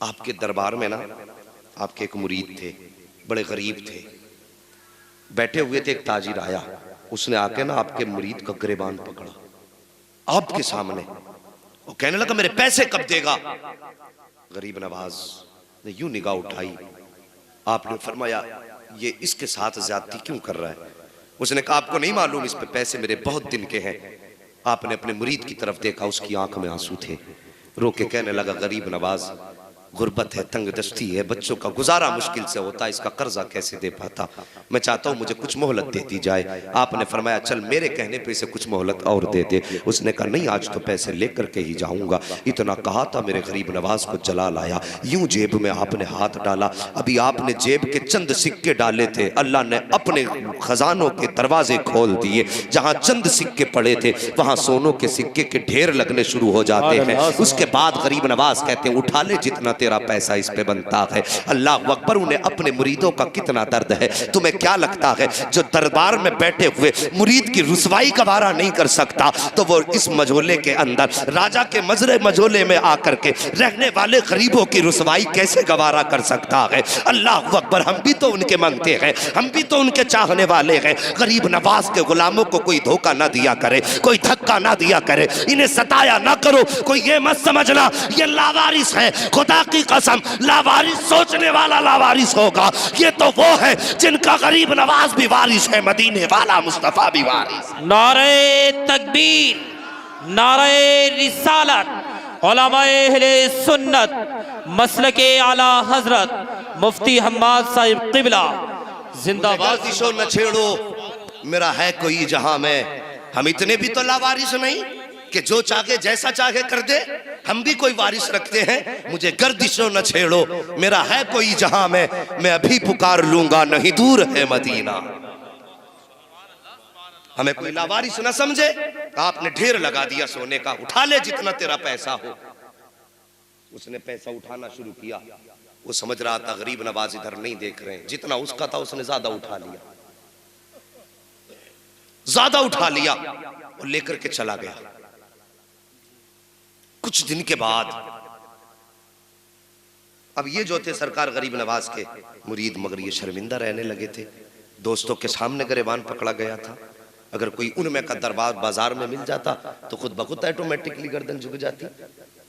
आपके दरबार में ना आपके एक मुरीद थे, बड़े गरीब थे, बैठे हुए थे। एक ताजिर आया, उसने आके ना आपके मुरीद का गिरेबान पकड़ा आपके सामने। वो कहने लगा मेरे पैसे कब देगा? गरीब नवाज ने यूं निगाह उठाई, आपने फरमाया ये इसके साथ ज्यादती क्यों कर रहा है? उसने कहा आपको नहीं मालूम इस पे पैसे मेरे बहुत दिन के हैं। आपने अपने मुरीद की तरफ देखा, उसकी आंख में आंसू थे। रो के कहने लगा गरीब नवाज, गुर्बत है, तंग दस्ती है, बच्चों का गुजारा मुश्किल से होता है, इसका कर्जा कैसे दे पाता? मैं चाहता हूं मुझे कुछ मोहलत दे दी जाए। आपने फरमाया चल मेरे कहने पे इसे कुछ मोहलत और दे दे। उसने कहा नहीं, आज तो पैसे लेकर के ही जाऊंगा। इतना कहा था मेरे गरीब नवाज को जलाल आया, यूं जेब में आपने हाथ डाला। अभी आपने जेब के चंद सिक्के डाले थे, अल्लाह ने अपने खजानों के दरवाजे खोल दिए। जहां चंद सिक्के पड़े थे वहां सोनों के सिक्के के ढेर लगने शुरू हो जाते हैं। उसके बाद गरीब नवाज कहते हैं उठा ले जितना तेरा पैसा इस पे बनता है। अल्लाह अकबर, उन्हें अपने मुरीदों का कितना दर्द है। तुम्हें क्या लगता है जो दरबार में बैठे हुए मुरीद की रुसवाई का वारा नहीं कर सकता, तो वो इस मझोले के अंदर राजा के मजरे मझोले में आकर के रहने वाले गरीबों की रुसवाई कैसे गवारा कर सकता है? अल्लाह अकबर, हम भी तो उनके मांगते हैं, हम भी तो उनके चाहने वाले हैं। गरीब नवाज के गुलामों को कोई धोखा ना दिया करे, कोई धक्का ना दिया करे, इन्हें सताया ना करो। कोई ये मत समझना ये लावारिस है, खुदा की कसम लावारिस सोचने वाला लावारिस होगा। ये तो वो है जिनका गरीब नवाज भी वारिस है, मदीने वाला मुस्तफा भी वारिस। नारे तकबीर, नारे रिसालत, उलमाए अहले सुन्नत, मसलके आला हजरत मुफ्ती हम्माद साहिब क़िबला जिंदाबाद। गर्दिशो न छेड़ो मेरा है कोई जहां में। हम इतने भी तो लावारिस नहीं कि जो चाहे जैसा चाहे कर दे। हम भी कोई वारिस रखते हैं। मुझे गर्दिशों न छेड़ो मेरा है कोई जहां में, मैं अभी पुकार लूंगा नहीं दूर है मदीना। हमें कोई लावारिस न समझे। आपने ढेर लगा दिया सोने का, उठा ले जितना तेरा पैसा हो। उसने पैसा उठाना शुरू किया। वो समझ रहा था गरीब नवाज इधर नहीं देख रहे हैं, जितना उसका था उसने ज्यादा उठा लिया, ज्यादा उठा लिया और लेकर के चला गया। कुछ दिन के बाद अब ये जो थे सरकार गरीब नवाज के मुरीद, मगर ये शर्मिंदा रहने लगे थे। दोस्तों के सामने गिरेबान पकड़ा गया था। अगर कोई उनमें का दरबार बाजार में मिल जाता तो खुद बखुद ऑटोमेटिकली गर्दन झुक जाती है।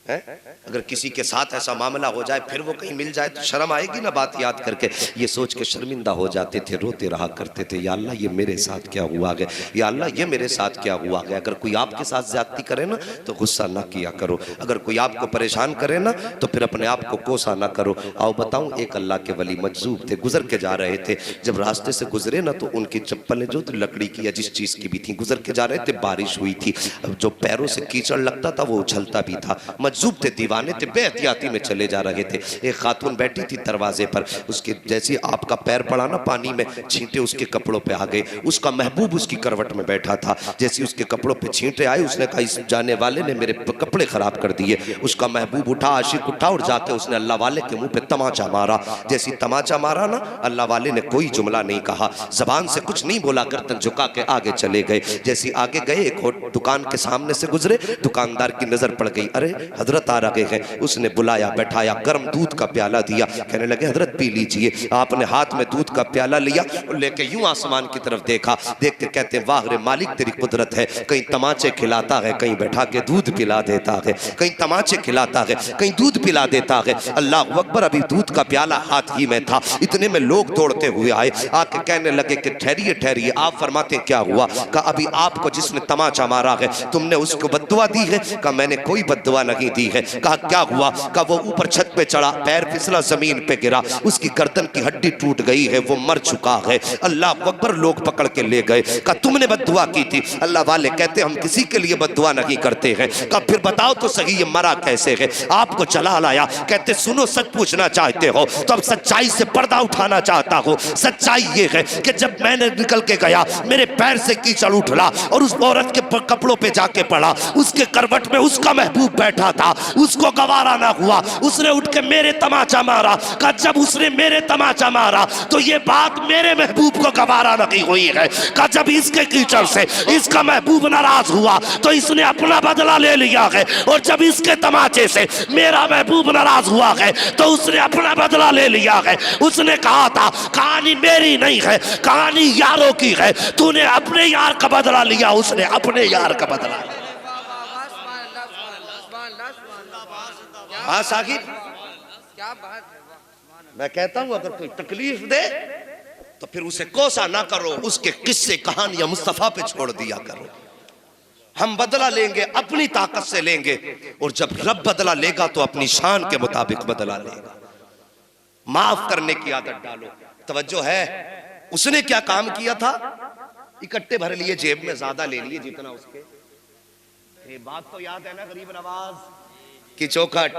अगर किसी के साथ ऐसा मामला हो जाए, फिर वो कहीं मिल जाए तो शर्म आएगी ना बात याद करके। ये सोच के शर्मिंदा हो जाते थे, रोते रहा करते थे, या अल्लाह ये मेरे साथ क्या हुआ है, या अल्लाह ये मेरे साथ क्या हुआ है। अगर कोई आपके साथ ज्यादती करे ना तो गुस्सा ना किया करो। अगर कोई आपको परेशान करे ना तो फिर अपने आप को कोसा ना करो। आओ बताऊं, एक अल्लाह के वली मजजूब थे, गुजर के जा रहे थे। जब रास्ते से गुजरे ना तो उनकी चप्पलें जो लकड़ी की या जिस चीज की भी थी, गुजर के जा रहे थे, बारिश हुई थी। अब जो पैरों से कीचड़ लगता था वो उछलता भी था। मजजूब थे, दीवाने थे, बेहतियाती में चले जा रहे थे। एक खातून बैठी थी दरवाजे पर, उसके जैसे आपका पैर पड़ा ना पानी में, छींटे उसके कपड़ों पे आ गए। उसका महबूब उसकी करवट में बैठा था, जैसे उसके कपड़ों पे छींटे आए उसने कहा इस जाने वाले ने मेरे कपड़े खराब कर दिए। उसका महबूब उठा, आशिक उठा और जाके उसने अल्लाह वाले के मुंह पे तमाचा मारा। जैसी तमाचा मारा ना, अल्लाह वाले ने कोई जुमला नहीं कहा, जबान से कुछ नहीं बोला, गर्दन झुका के आगे चले गए। जैसी आगे गए एक दुकान के सामने से गुजरे, दुकानदार की नजर पड़ गई, अरे हजरत आ रहे हैं। उसने बुलाया, बैठाया, गर्म दूध का प्याला दिया, कहने लगे हजरत पी लीजिए। आपने हाथ में दूध का प्याला लिया और लेके यूं आसमान की तरफ देखा। देख के कहते हैं वाह रे मालिक तेरी कुदरत है, कहीं तमाचे खिलाता है, कहीं बैठा के दूध पिला देता है, कहीं तमाचे खिलाता है, कहीं दूध पिला देता है। अल्लाह अकबर, अभी दूध का प्याला हाथ ही में था, इतने में लोग दौड़ते हुए आए, आके कहने लगे कि ठहरिए ठहरिए, आप फरमाते क्या हुआ? कहा अभी आपको जिसने तमाचा मारा है तुमने उसको बद्दुआ दी है? कहा मैंने कोई बद्दुआ नहीं दी है। कहा क्या हुआ? कहा वो ऊपर छत पे चढ़ा, पैर फिसला, जमीन पे गिरा, उसकी गर्दन की हड्डी टूट गई है, वो मर चुका है। अल्लाह अकबर, लोग पकड़ के ले गए। कहा तुमने बद्दुआ की थी? अल्लाह वाले कहते हम किसी के लिए बद्दुआ नहीं करते हैं। कहा फिर बताओ तो सही ये मरा कैसे है? आपको चला लाया। कहते सुनो, सच पूछना चाहते हो तो अब सच्चाई से पर्दा उठाना चाहता हो। सच्चाई ये है कि जब मैंने निकल के गया, मेरे पैर से कीचड़ उठला और उस औरत के कपड़ों पे जाके पड़ा, उसके करवट में उसका महबूब बैठा था, उसको गवारा ना हुआ, उसने उठ के मेरे तमाचा मारा। कहा जब उसने मेरे तमाचा मारा तो ये बात मेरे महबूब को गवारा नहीं हुई है। कहा जब इसके कीचड़ से इसका महबूब नाराज हुआ तो इसने अपना बदला ले लिया है, और जब इसके तमाचे से मेरा महबूब नाराज हुआ है तो उसने अपना बदला ले लिया है। उसने कहा था कहानी मेरी नहीं है, कहानी यारों की है, तूने अपने यार का बदला लिया, उसने अपने यार का बदला लिया। हाँ साकिब, क्या बात है। मैं कहता हूं अगर कोई तकलीफ दे तो फिर उसे कोसा ना करो, उसके किस्से कहानियां मुस्तफा पे छोड़ दिया करो। हम बदला लेंगे अपनी ताकत से लेंगे, और जब रब बदला लेगा तो अपनी शान के मुताबिक बदला लेगा। माफ करने की आदत डालो। तवज्जो है, उसने क्या काम किया था? इकट्ठे भर लिए, जेब में ज्यादा ले लिए जितना उसके। ये बात तो याद है ना गरीब नवाज की चौखट,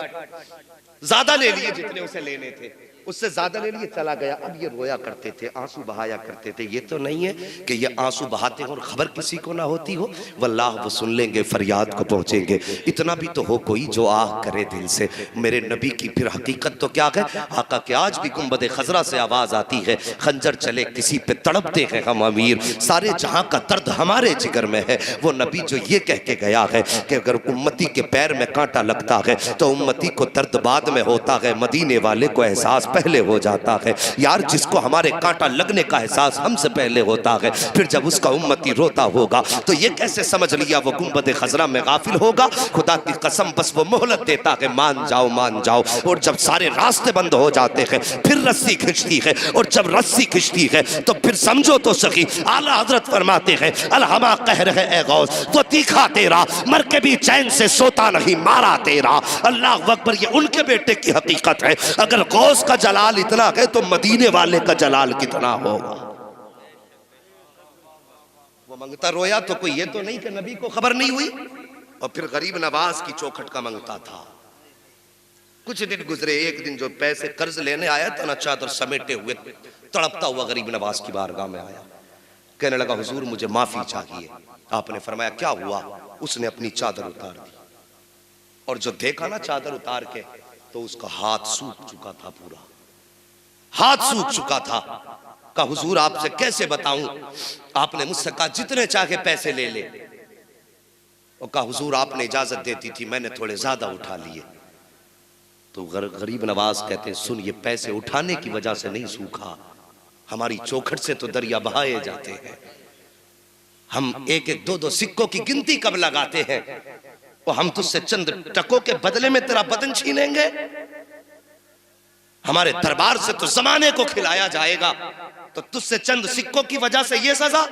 ज्यादा ले लिए जितने उसे लेने थे, उससे ज्यादा ले लिए, चला गया। अब ये रोया करते थे, आंसू बहाया करते थे। ये तो नहीं है कि ये आंसू बहाते हो और खबर किसी को ना होती हो। वल्लाह वो सुन लेंगे, फरियाद को पहुंचेंगे। इतना भी तो हो कोई जो आह करे दिल से। मेरे नबी की फिर हकीकत तो क्या है, आका के आज भी गुंबद खजरा से आवाज आती है, खंजर चले किसी पे तड़पते हैं हम अमीर, सारे जहां का दर्द हमारे जिगर में है। वो नबी जो ये कह के गया है कि अगर उम्मती के पैर में कांटा लगता है तो उम्मती को दर्द बाद में होता है, मदीने वाले को एहसास पहले हो जाता है। यार जिसको हमारे कांटा लगने का एहसास हमसे पहले होता है, फिर जब उसका उम्मती रोता होगा तो ये कैसे समझ लिया वो गुंबद खजरा में गाफिल होगा। खुदा की कसम बस वो मोहलत देता है, मान जाओ मान जाओ। और जब सारे रास्ते बंद हो जाते हैं फिर रस्सी खिंचती है, और जब रस्सी खिंचती है तो फिर समझो तो सही। आला हजरत फरमाते हैं अलहमा कह रहे ए गौस, वो तीखा तेरा मर के भी चैन से सोता नहीं, मारा तेरा। अल्लाह अकबर, ये उनके बेटे की हकीकत है। अगर गौस का जलाल इतना है तो मदीने वाले का जलाल कितना होगा। वो मंगता रोया तो कोई ये तो नहीं कि नबी को खबर नहीं हुई। और फिर गरीब नवाज की चौखट का मंगता था। कुछ दिन गुजरे, एक दिन जो पैसे कर्ज लेने आया था ना, चादर समेटे हुए तड़पता हुआ गरीब नवाज की बारगाह में आया, कहने लगा हुजूर मुझे माफी चाहिए। आपने फरमाया क्या हुआ? उसने अपनी चादर उतार दी, और जो देखा ना चादर उतार के तो उसका हाथ सूख चुका था, पूरा हाथ सूख चुका था। कहा हुजूर आपसे कैसे बताऊं, आपने मुझसे कहा जितने चाहे पैसे ले ले। और कहा हुजूर आपने इजाजत देती थी, मैंने थोड़े ज्यादा उठा लिए। तो गरीब नवाज कहते हैं सुन, ये पैसे उठाने की वजह से नहीं सूखा, हमारी चौखट से तो दरिया बहाए जाते हैं। हम एक एक दो दो सिक्कों की गिनती कब लगाते हैं, और हम तुझसे चंद टकों के बदले में तेरा बदन छीनेंगे। हमारे दरबार से तो जमाने को खिलाया जाएगा, तो तुझसे चंद सिक्कों की वजह से ये सजा।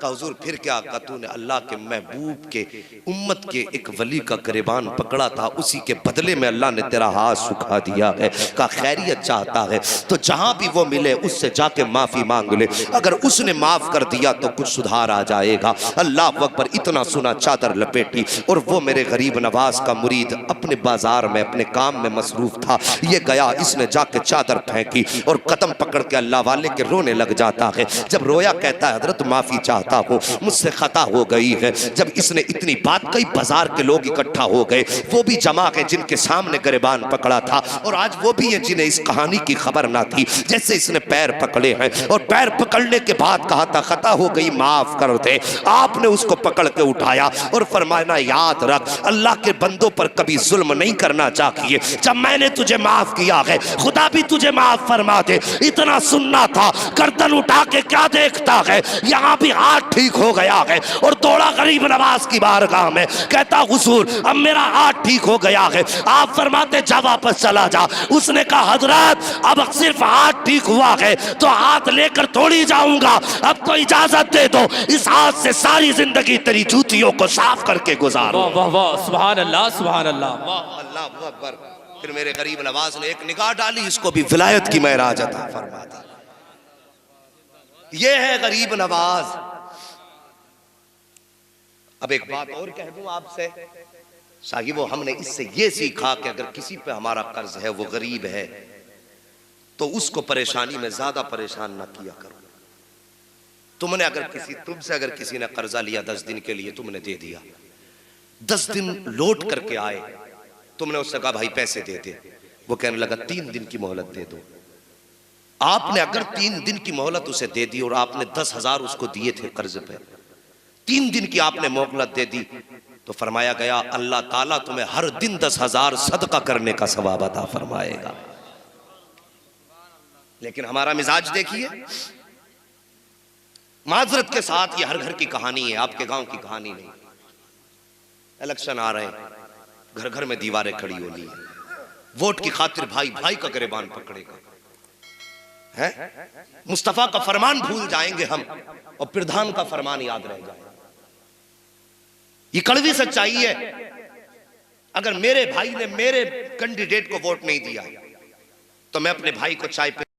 का हुजूर फिर क्या? का तूने अल्लाह के महबूब के उम्मत के एक वली का गिरबान पकड़ा था, उसी के बदले में अल्लाह ने तेरा हाथ सुखा दिया है। का खैरियत चाहता है तो जहां भी वो मिले उससे जाके माफी मांग ले, अगर उसने माफ कर दिया तो कुछ सुधार आ जाएगा। अल्लाह अकबर, इतना सुना चादर लपेटी, और वो मेरे गरीब नवाज का मुरीद अपने बाजार में अपने काम में मसरूफ था। ये गया, इसने जाके चादर फेंकी और कदम पकड़ के अल्लाह वाले के रोने लग जाता है। जब रोया कहता है हजरत माफी चाहता हूँ, मुझसे खता हो गई है। जब इसने इतनी बात कही बाजार के लोग इकट्ठा हो गए, वो भी जमा के जिनके सामने गिरबान पकड़ा था, और आज वो भी है जिन्हें इस कहानी की खबर ना थी। जैसे इसने पैर पकड़े हैं और पैर पकड़ने के बाद कहा था खता हो गई माफ कर दे, आपने उसको पकड़ के उठाया और फरमाया याद रख अल्लाह के बंदों पर कभी जुल्म नहीं करना चाहिए। जब मैंने तुझे माफ किया है खुदा भी तुझे माफ फरमा दे। इतना सुनना था, गर्दन उठा के क्या देखता है, यहाँ भी हाथ ठीक हो गया है। और दौड़ा गरीब नवाज की बारगाह में, कहता हुजूर अब मेरा हाथ ठीक हो गया है। आप फरमाते जा वापस चला जा। उसने कहा हजरत अब सिर्फ हाथ ठीक हुआ है तो हाथ लेकर थोड़ी जाऊंगा, अब तो इजाजत दे दो, इस हाथ से सारी जिंदगी तेरी जूतियों को साफ करके गुजारो। वाह वाह, सुभान अल्लाह सुभान अल्लाह, वाह अल्लाह अकबर। फिर मेरे गरीब नवाज ने एक निगाह डाली, इसको भी विलायत की महराज अता फरमा दी। ये है गरीब नवाज। अब एक बात और कह दूं आपसे साहिबो, हमने इससे ये सीखा कि अगर किसी पे हमारा कर्ज है, वो गरीब है, तो उसको परेशानी में ज्यादा परेशान ना किया करो। तुमसे अगर किसी ने कर्जा लिया 10 दिन के लिए, तुमने दे दिया, 10 दिन लौट करके आए तुमने उससे कहा भाई पैसे दे दे, वो कहने लगा 3 दिन की मोहलत दे दो। आपने अगर 3 दिन की मोहलत उसे दे दी और आपने 10,000 उसको दिए थे कर्ज पे, 3 दिन की आपने मोहलत दे दी, तो फरमाया गया अल्लाह ताला तुम्हें हर दिन 10,000 सदका करने का सवाब अता फरमाएगा। लेकिन हमारा मिजाज देखिए, माजरत के साथ ये हर घर की कहानी है, आपके गांव की कहानी नहीं। इलेक्शन आ रहे हैं, घर घर में दीवारें खड़ी होनी है, वोट की खातिर भाई भाई का गिरबान पकड़ेगा है। मुस्तफा का फरमान भूल जाएंगे हम और प्रधान का फरमान याद रह जाएगा। ये कड़वी सच्चाई है। अगर मेरे भाई ने मेरे कैंडिडेट को वोट नहीं दिया तो मैं अपने भाई को चाय पे